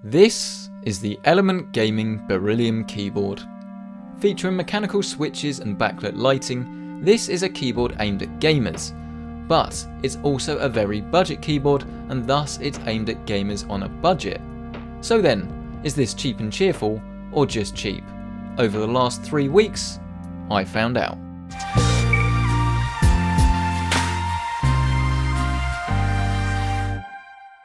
This is the Element Gaming Beryllium keyboard. Featuring mechanical switches and backlit lighting, this is a keyboard aimed at gamers. But it's also a very budget keyboard, and thus it's aimed at gamers on a budget. So then, is this cheap and cheerful, or just cheap? Over the last 3 weeks, I found out.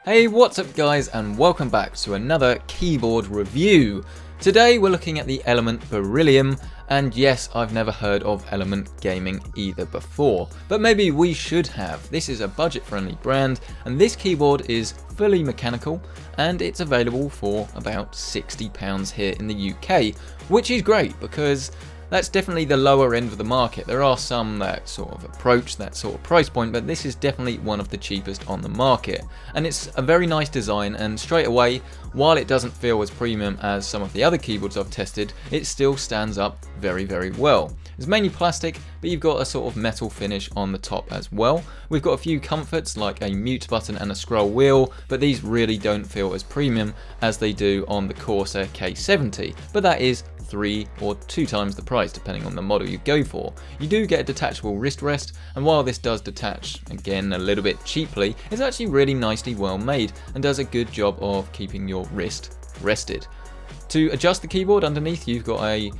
Hey, what's up guys, and welcome back to another keyboard review. Today we're looking at the Element Beryllium, and yes, I've never heard of Element Gaming either before, but maybe we should have. This is a budget-friendly brand, and this keyboard is fully mechanical, and it's available for about £60 here in the UK, which is great because that's definitely the lower end of the market. There are some that sort of approach that sort of price point, but this is definitely one of the cheapest on the market. And it's a very nice design, and straight away, while it doesn't feel as premium as some of the other keyboards I've tested, it still stands up very, very well. It's mainly plastic, but you've got a sort of metal finish on the top as well. We've got a few comforts like a mute button and a scroll wheel, but these really don't feel as premium as they do on the Corsair K70, but that is 3 or 2 times the price depending on the model you go for. You do get a detachable wrist rest, and while this does detach again a little bit cheaply, it's actually really nicely well made and does a good job of keeping your wrist rested. To adjust the keyboard underneath, you've got a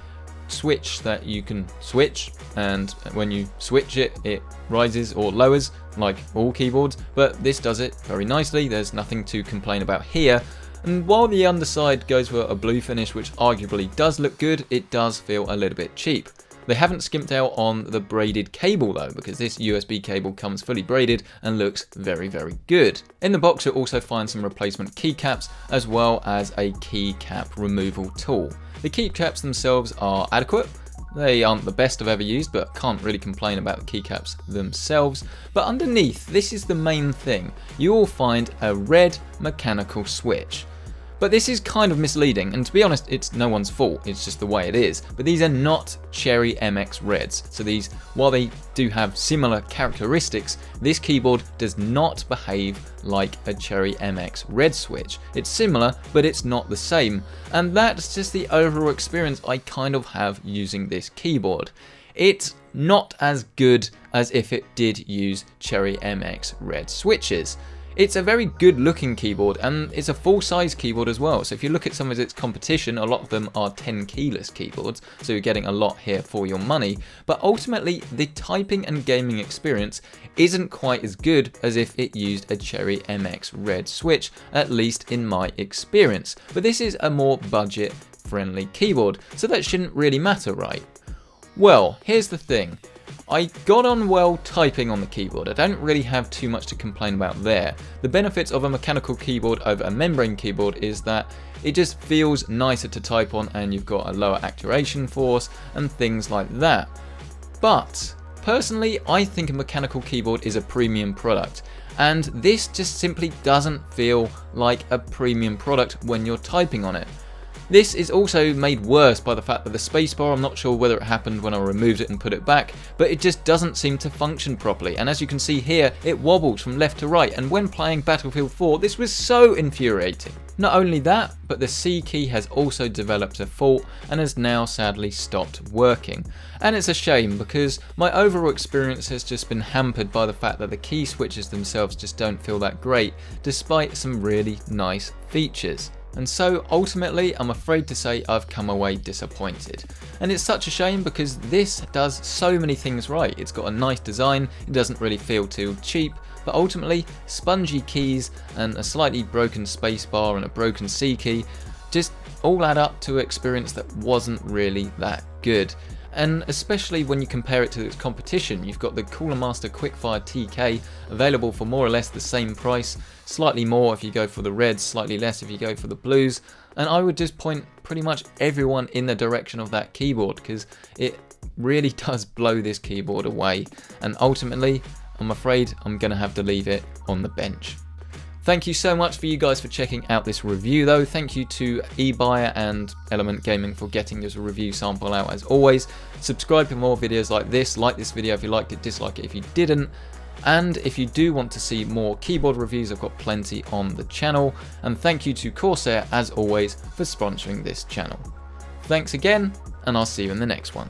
switch that you can switch, and when you switch it, it rises or lowers like all keyboards, but this does it very nicely. There's nothing to complain about here. And while the underside goes for a blue finish, which arguably does look good, it does feel a little bit cheap. They haven't skimped out on the braided cable though, because this USB cable comes fully braided and looks very, very good. In the box you'll also find some replacement keycaps, as well as a keycap removal tool. The keycaps themselves are adequate. They aren't the best I've ever used, but can't really complain about the keycaps themselves. But underneath, this is the main thing. You will find a red mechanical switch. But this is kind of misleading, and to be honest, it's no one's fault, it's just the way it is. But these are not Cherry MX Reds, so these, while they do have similar characteristics, this keyboard does not behave like a Cherry MX Red switch. It's similar, but it's not the same, and that's just the overall experience I kind of have using this keyboard. It's not as good as if it did use Cherry MX Red switches. It's a very good looking keyboard, and it's a full size keyboard as well. So if you look at some of its competition, a lot of them are 10 keyless keyboards, so you're getting a lot here for your money. But ultimately, the typing and gaming experience isn't quite as good as if it used a Cherry MX Red switch, at least in my experience. But this is a more budget friendly keyboard, so that shouldn't really matter, right? Well, here's the thing. I got on well typing on the keyboard. I don't really have too much to complain about there. The benefits of a mechanical keyboard over a membrane keyboard is that it just feels nicer to type on, and you've got a lower actuation force and things like that. But personally, I think a mechanical keyboard is a premium product, and this just simply doesn't feel like a premium product when you're typing on it. This is also made worse by the fact that the spacebar, I'm not sure whether it happened when I removed it and put it back, but it just doesn't seem to function properly. And as you can see here, it wobbles from left to right, and when playing Battlefield 4, this was so infuriating. Not only that, but the C key has also developed a fault and has now sadly stopped working. And it's a shame because my overall experience has just been hampered by the fact that the key switches themselves just don't feel that great, despite some really nice features. And so ultimately, I'm afraid to say I've come away disappointed. And it's such a shame because this does so many things right. It's got a nice design, it doesn't really feel too cheap, but ultimately, spongy keys and a slightly broken spacebar and a broken C key just all add up to an experience that wasn't really that good. And especially when you compare it to its competition, you've got the Cooler Master Quickfire TK available for more or less the same price, slightly more if you go for the reds, slightly less if you go for the blues, and I would just point pretty much everyone in the direction of that keyboard because it really does blow this keyboard away, and ultimately I'm afraid I'm going to have to leave it on the bench. Thank you so much for you guys for checking out this review though. Thank you to eBuyer and Element Gaming for getting this review sample out as always. Subscribe for more videos like this. Like this video if you liked it, dislike it if you didn't. And if you do want to see more keyboard reviews, I've got plenty on the channel. And thank you to Corsair, as always, for sponsoring this channel. Thanks again, and I'll see you in the next one.